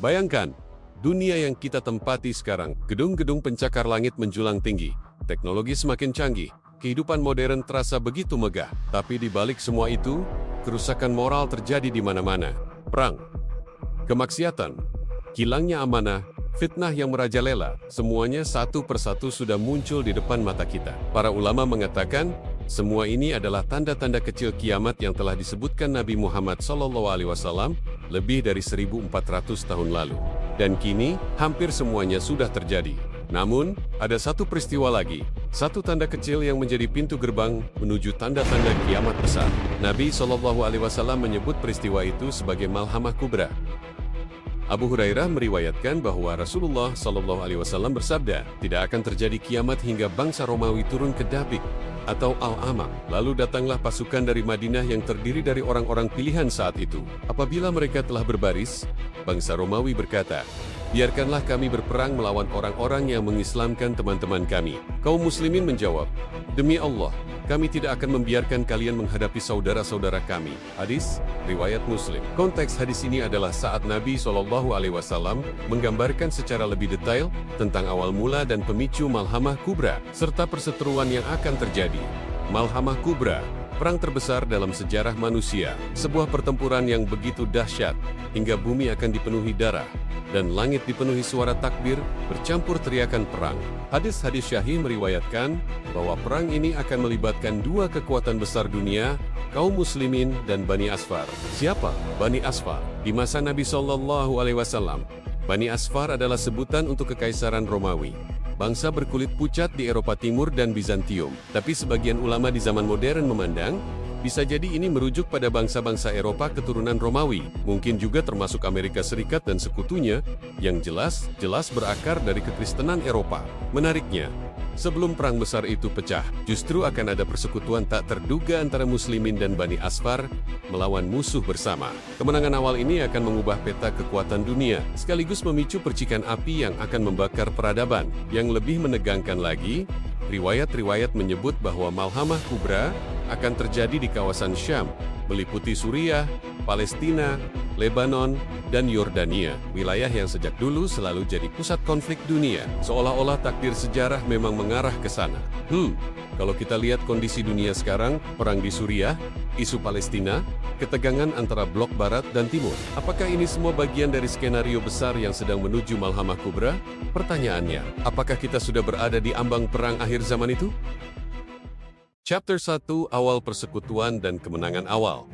Bayangkan, dunia yang kita tempati sekarang, gedung-gedung pencakar langit menjulang tinggi, teknologi semakin canggih, kehidupan modern terasa begitu megah. Tapi di balik semua itu, kerusakan moral terjadi di mana-mana. Perang, kemaksiatan, hilangnya amanah, fitnah yang merajalela, semuanya satu persatu sudah muncul di depan mata kita. Para ulama mengatakan, semua ini adalah tanda-tanda kecil kiamat yang telah disebutkan Nabi Muhammad SAW lebih dari 1400 tahun lalu. Dan kini, hampir semuanya sudah terjadi. Namun, ada satu peristiwa lagi, satu tanda kecil yang menjadi pintu gerbang menuju tanda-tanda kiamat besar. Nabi SAW menyebut peristiwa itu sebagai Malhamah Kubra. Abu Hurairah meriwayatkan bahwa Rasulullah SAW bersabda, tidak akan terjadi kiamat hingga bangsa Romawi turun ke Dabik atau Al-Amaq. Lalu datanglah pasukan dari Madinah yang terdiri dari orang-orang pilihan saat itu. Apabila mereka telah berbaris, bangsa Romawi berkata, biarkanlah kami berperang melawan orang-orang yang mengislamkan teman-teman kami. Kaum muslimin menjawab, demi Allah, kami tidak akan membiarkan kalian menghadapi saudara-saudara kami. Hadis riwayat Muslim. Konteks hadis ini adalah saat Nabi SAW menggambarkan secara lebih detail tentang awal mula dan pemicu Malhamah Kubra, serta perseteruan yang akan terjadi. Malhamah Kubra, perang terbesar dalam sejarah manusia, sebuah pertempuran yang begitu dahsyat, hingga bumi akan dipenuhi darah, dan langit dipenuhi suara takbir, bercampur teriakan perang. Hadis-hadis syahih meriwayatkan bahwa perang ini akan melibatkan dua kekuatan besar dunia, kaum muslimin dan Bani Asfar. Siapa Bani Asfar? Di masa Nabi SAW, Bani Asfar adalah sebutan untuk kekaisaran Romawi, bangsa berkulit pucat di Eropa Timur dan Bizantium. Tapi sebagian ulama di zaman modern memandang, bisa jadi ini merujuk pada bangsa-bangsa Eropa keturunan Romawi, mungkin juga termasuk Amerika Serikat dan sekutunya, yang jelas berakar dari kekristenan Eropa. Menariknya, sebelum perang besar itu pecah, justru akan ada persekutuan tak terduga antara muslimin dan Bani Asfar melawan musuh bersama. Kemenangan awal ini akan mengubah peta kekuatan dunia, sekaligus memicu percikan api yang akan membakar peradaban. Yang lebih menegangkan lagi, riwayat-riwayat menyebut bahwa Malhamah Kubra akan terjadi di kawasan Syam, meliputi Suriah, Palestina, Lebanon, dan Yordania, wilayah yang sejak dulu selalu jadi pusat konflik dunia. Seolah-olah takdir sejarah memang mengarah ke sana. Kalau kita lihat kondisi dunia sekarang, perang di Suriah, isu Palestina, ketegangan antara blok barat dan timur. Apakah ini semua bagian dari skenario besar yang sedang menuju Malhamah Kubra? Pertanyaannya, apakah kita sudah berada di ambang perang akhir zaman itu? Chapter 1, Awal Persekutuan dan Kemenangan Awal.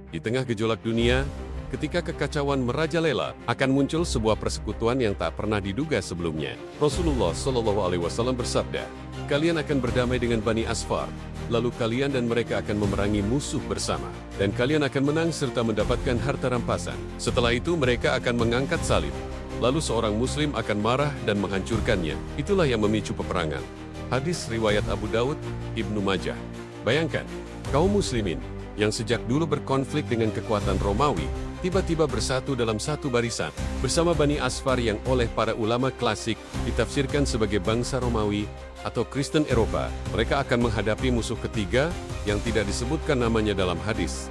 Di tengah gejolak dunia, ketika kekacauan merajalela, akan muncul sebuah persekutuan yang tak pernah diduga sebelumnya. Rasulullah SAW bersabda, kalian akan berdamai dengan Bani Asfar, lalu kalian dan mereka akan memerangi musuh bersama, dan kalian akan menang serta mendapatkan harta rampasan. Setelah itu mereka akan mengangkat salib, lalu seorang muslim akan marah dan menghancurkannya. Itulah yang memicu peperangan. Hadis riwayat Abu Daud, Ibnu Majah. Bayangkan, kaum muslimin yang sejak dulu berkonflik dengan kekuatan Romawi, tiba-tiba bersatu dalam satu barisan, bersama Bani Asfar yang oleh para ulama klasik ditafsirkan sebagai bangsa Romawi atau Kristen Eropa. Mereka akan menghadapi musuh ketiga yang tidak disebutkan namanya dalam hadis.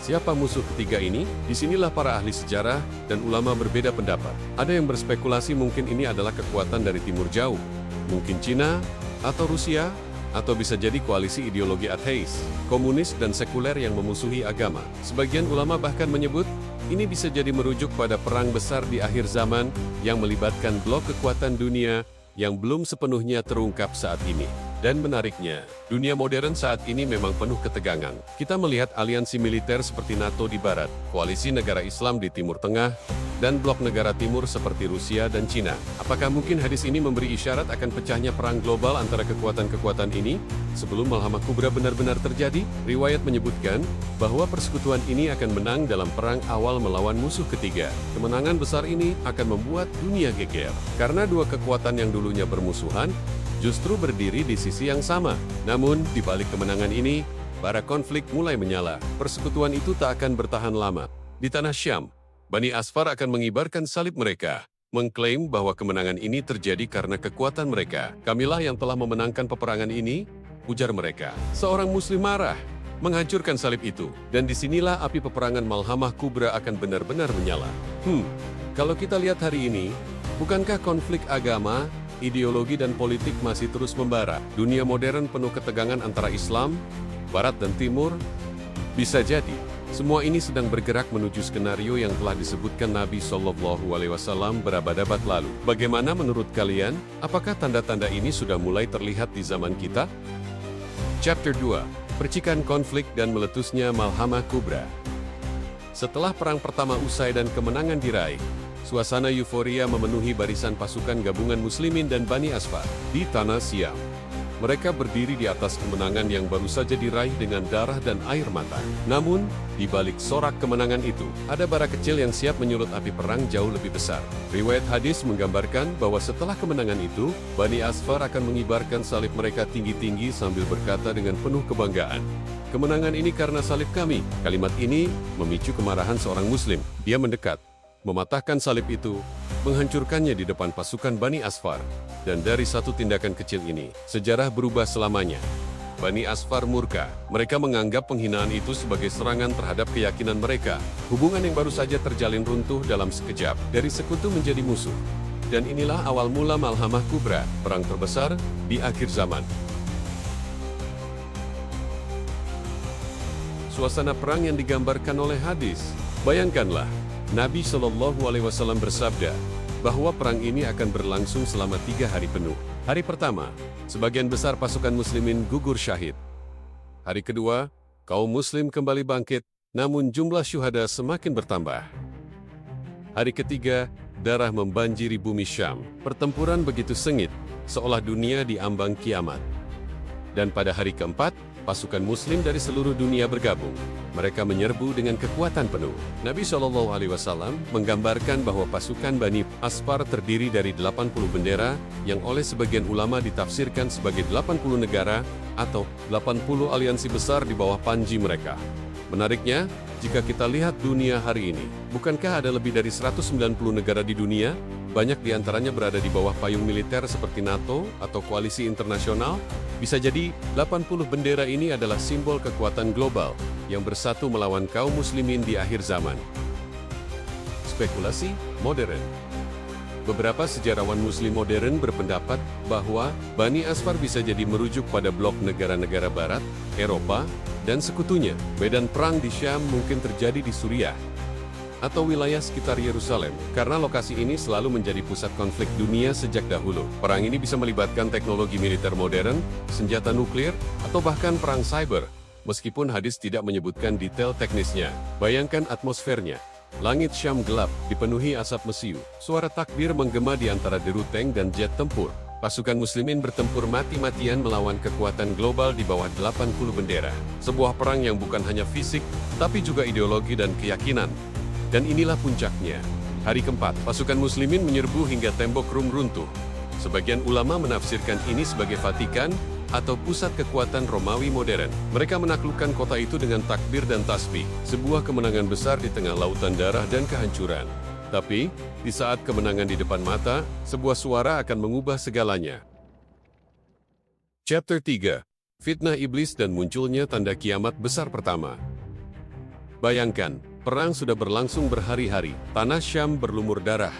Siapa musuh ketiga ini? Disinilah para ahli sejarah dan ulama berbeda pendapat. Ada yang berspekulasi mungkin ini adalah kekuatan dari timur jauh, mungkin Cina atau Rusia, atau bisa jadi koalisi ideologi ateis, komunis dan sekuler yang memusuhi agama. Sebagian ulama bahkan menyebut, ini bisa jadi merujuk pada perang besar di akhir zaman yang melibatkan blok kekuatan dunia yang belum sepenuhnya terungkap saat ini. Dan menariknya, dunia modern saat ini memang penuh ketegangan. Kita melihat aliansi militer seperti NATO di barat, koalisi negara Islam di Timur Tengah, dan blok negara timur seperti Rusia dan Cina. Apakah mungkin hadis ini memberi isyarat akan pecahnya perang global antara kekuatan-kekuatan ini? Sebelum Malhamah Kubra benar-benar terjadi, riwayat menyebutkan bahwa persekutuan ini akan menang dalam perang awal melawan musuh ketiga. Kemenangan besar ini akan membuat dunia geger, karena dua kekuatan yang dulunya bermusuhan justru berdiri di sisi yang sama. Namun, di balik kemenangan ini, bara konflik mulai menyala. Persekutuan itu tak akan bertahan lama. Di tanah Syam, Bani Asfar akan mengibarkan salib mereka, mengklaim bahwa kemenangan ini terjadi karena kekuatan mereka. Kamilah yang telah memenangkan peperangan ini, ujar mereka. Seorang muslim marah. menghancurkan salib itu. Dan disinilah api peperangan Malhamah Kubra akan benar-benar menyala. Kalau kita lihat hari ini, bukankah konflik agama, ideologi dan politik masih terus membara? Dunia modern penuh ketegangan antara Islam, Barat dan Timur. Bisa jadi, semua ini sedang bergerak menuju skenario yang telah disebutkan Nabi Shallallahu Alaihi Wasallam berabad-abad lalu. Bagaimana menurut kalian? Apakah tanda-tanda ini sudah mulai terlihat di zaman kita? Chapter 2. Percikan konflik dan meletusnya Malhamah Kubra. Setelah perang pertama usai dan kemenangan diraih, suasana euforia memenuhi barisan pasukan gabungan Muslimin dan Bani Asfar di Tanah Syam. Mereka berdiri di atas kemenangan yang baru saja diraih dengan darah dan air mata. Namun, di balik sorak kemenangan itu, ada bara kecil yang siap menyulut api perang jauh lebih besar. Riwayat hadis menggambarkan bahwa setelah kemenangan itu, Bani Asfar akan mengibarkan salib mereka tinggi-tinggi sambil berkata dengan penuh kebanggaan, "Kemenangan ini karena salib kami." Kalimat ini memicu kemarahan seorang Muslim. Dia mendekat, mematahkan salib itu, menghancurkannya di depan pasukan Bani Asfar. Dan dari satu tindakan kecil ini, sejarah berubah selamanya. Bani Asfar murka. Mereka menganggap penghinaan itu sebagai serangan terhadap keyakinan mereka. Hubungan yang baru saja terjalin runtuh dalam sekejap, dari sekutu menjadi musuh. Dan inilah awal mula Malhamah Kubra, perang terbesar di akhir zaman. Suasana perang yang digambarkan oleh hadis. Bayangkanlah, Nabi Shallallahu Alaihi Wasallam bersabda bahwa perang ini akan berlangsung selama 3 hari penuh. Hari pertama, sebagian besar pasukan Muslimin gugur syahid. Hari kedua, kaum Muslim kembali bangkit, namun jumlah syuhada semakin bertambah. Hari ketiga, darah membanjiri bumi Syam. Pertempuran begitu sengit, seolah dunia diambang kiamat. Dan pada hari keempat, pasukan Muslim dari seluruh dunia bergabung. Mereka menyerbu dengan kekuatan penuh. Nabi Shallallahu Alaihi Wasallam menggambarkan bahwa pasukan Bani Asfar terdiri dari 80 bendera yang oleh sebagian ulama ditafsirkan sebagai 80 negara atau 80 aliansi besar di bawah panji mereka. Menariknya, jika kita lihat dunia hari ini, bukankah ada lebih dari 190 negara di dunia? Banyak di antaranya berada di bawah payung militer seperti NATO atau koalisi internasional. Bisa jadi, 80 bendera ini adalah simbol kekuatan global yang bersatu melawan kaum muslimin di akhir zaman. Spekulasi modern. Beberapa sejarawan muslim modern berpendapat bahwa Bani Asfar bisa jadi merujuk pada blok negara-negara barat, Eropa, dan sekutunya. Medan perang di Syam mungkin terjadi di Suriah atau wilayah sekitar Yerusalem, karena lokasi ini selalu menjadi pusat konflik dunia sejak dahulu. Perang ini bisa melibatkan teknologi militer modern, senjata nuklir, atau bahkan perang cyber, meskipun hadis tidak menyebutkan detail teknisnya. Bayangkan atmosfernya. Langit Syam gelap, dipenuhi asap mesiu. Suara takbir menggema di antara deru tank dan jet tempur. Pasukan muslimin bertempur mati-matian melawan kekuatan global di bawah 80 bendera. Sebuah perang yang bukan hanya fisik, tapi juga ideologi dan keyakinan. Dan inilah puncaknya. Hari keempat, pasukan muslimin menyerbu hingga tembok Rum runtuh. Sebagian ulama menafsirkan ini sebagai Vatikan atau pusat kekuatan Romawi modern. Mereka menaklukkan kota itu dengan takbir dan tasbih, sebuah kemenangan besar di tengah lautan darah dan kehancuran. Tapi, di saat kemenangan di depan mata, sebuah suara akan mengubah segalanya. Chapter 3. Fitnah Iblis dan munculnya tanda kiamat besar pertama. Bayangkan, perang sudah berlangsung berhari-hari, tanah Syam berlumur darah.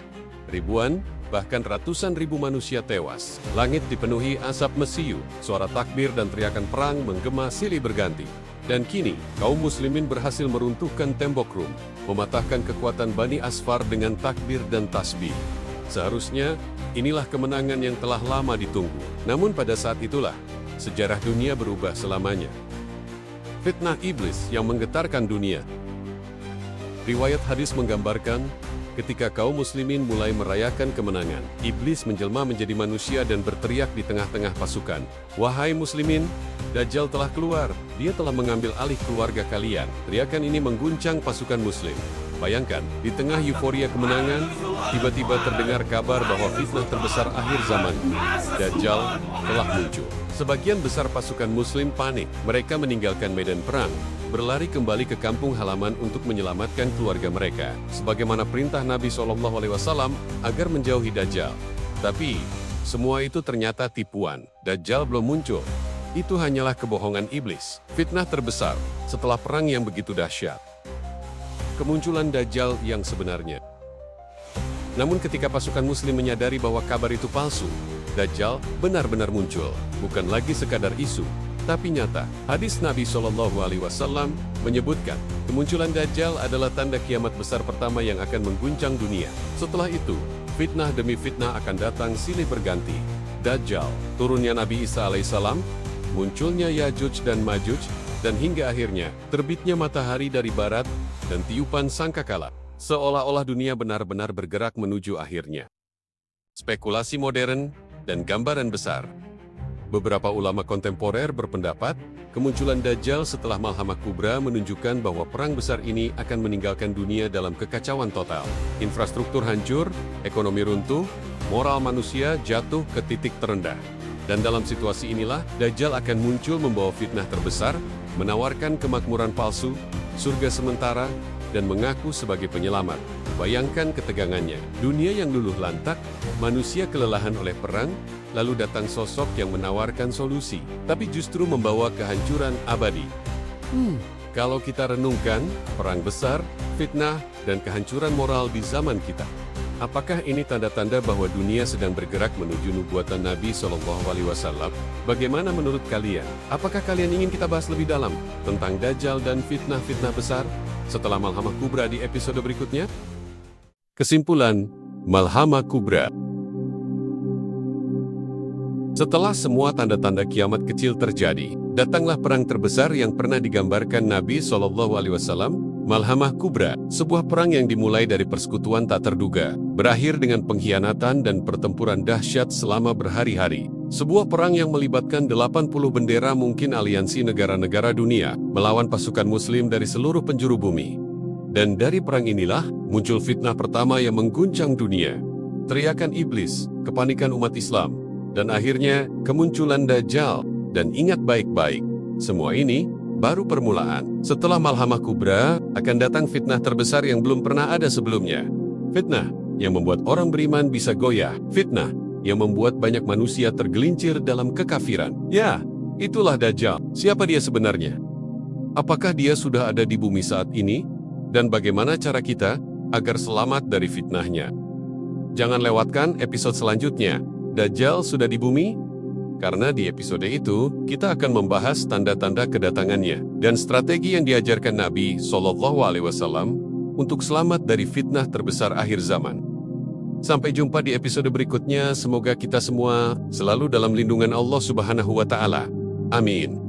Ribuan, bahkan ratusan ribu manusia tewas. Langit dipenuhi asap mesiu, suara takbir dan teriakan perang menggema silih berganti. Dan kini, kaum muslimin berhasil meruntuhkan tembok Rum, mematahkan kekuatan Bani Asfar dengan takbir dan tasbih. Seharusnya, inilah kemenangan yang telah lama ditunggu. Namun pada saat itulah, sejarah dunia berubah selamanya. Fitnah iblis yang menggetarkan dunia. Riwayat hadis menggambarkan, ketika kaum muslimin mulai merayakan kemenangan, iblis menjelma menjadi manusia dan berteriak di tengah-tengah pasukan, "Wahai muslimin, Dajjal telah keluar, dia telah mengambil alih keluarga kalian." Teriakan ini mengguncang pasukan muslim. Bayangkan, di tengah euforia kemenangan, tiba-tiba terdengar kabar bahwa fitnah terbesar akhir zaman, Dajjal, telah muncul. Sebagian besar pasukan muslim panik, mereka meninggalkan medan perang, berlari kembali ke kampung halaman untuk menyelamatkan keluarga mereka, sebagaimana perintah Nabi SAW agar menjauhi Dajjal. Tapi, semua itu ternyata tipuan. Dajjal belum muncul. Itu hanyalah kebohongan iblis, fitnah terbesar setelah perang yang begitu dahsyat. Kemunculan Dajjal yang sebenarnya. Namun ketika pasukan muslim menyadari bahwa kabar itu palsu, Dajjal benar-benar muncul, bukan lagi sekadar isu, tapi nyata. Hadis Nabi SAW menyebutkan, kemunculan Dajjal adalah tanda kiamat besar pertama yang akan mengguncang dunia. Setelah itu, fitnah demi fitnah akan datang silih berganti. Dajjal, turunnya Nabi Isa alaihissalam, munculnya Yajuj dan Majuj, dan hingga akhirnya terbitnya matahari dari barat dan tiupan sangkakala. Seolah-olah dunia benar-benar bergerak menuju akhirnya. Spekulasi modern dan gambaran besar. Beberapa ulama kontemporer berpendapat, kemunculan Dajjal setelah Malhamah Kubra menunjukkan bahwa perang besar ini akan meninggalkan dunia dalam kekacauan total. Infrastruktur hancur, ekonomi runtuh, moral manusia jatuh ke titik terendah. Dan dalam situasi inilah, Dajjal akan muncul membawa fitnah terbesar, menawarkan kemakmuran palsu, surga sementara, dan mengaku sebagai penyelamat. Bayangkan ketegangannya. Dunia yang luluh lantak, manusia kelelahan oleh perang, lalu datang sosok yang menawarkan solusi, tapi justru membawa kehancuran abadi. Kalau kita renungkan, perang besar, fitnah, dan kehancuran moral di zaman kita. Apakah ini tanda-tanda bahwa dunia sedang bergerak menuju nubuatan Nabi SAW? Bagaimana menurut kalian? Apakah kalian ingin kita bahas lebih dalam tentang Dajjal dan fitnah-fitnah besar setelah Malhamah Kubra di episode berikutnya? Kesimpulan, Malhamah Kubra. Setelah semua tanda-tanda kiamat kecil terjadi, datanglah perang terbesar yang pernah digambarkan Nabi SAW, Malhamah Kubra, sebuah perang yang dimulai dari persekutuan tak terduga, berakhir dengan pengkhianatan dan pertempuran dahsyat selama berhari-hari. Sebuah perang yang melibatkan 80 bendera mungkin aliansi negara-negara dunia, melawan pasukan muslim dari seluruh penjuru bumi. Dan dari perang inilah, muncul fitnah pertama yang mengguncang dunia. Teriakan iblis, kepanikan umat Islam, dan akhirnya kemunculan Dajjal. Dan ingat baik-baik, semua ini baru permulaan. Setelah Malhamah Kubra, akan datang fitnah terbesar yang belum pernah ada sebelumnya. Fitnah yang membuat orang beriman bisa goyah. Fitnah yang membuat banyak manusia tergelincir dalam kekafiran. Ya, itulah Dajjal. Siapa dia sebenarnya? Apakah dia sudah ada di bumi saat ini? Dan bagaimana cara kita agar selamat dari fitnahnya? Jangan lewatkan episode selanjutnya. Dajjal sudah di bumi? Karena di episode itu, kita akan membahas tanda-tanda kedatangannya dan strategi yang diajarkan Nabi SAW untuk selamat dari fitnah terbesar akhir zaman. Sampai jumpa di episode berikutnya, semoga kita semua selalu dalam lindungan Allah Subhanahu wa Ta'ala. Amin.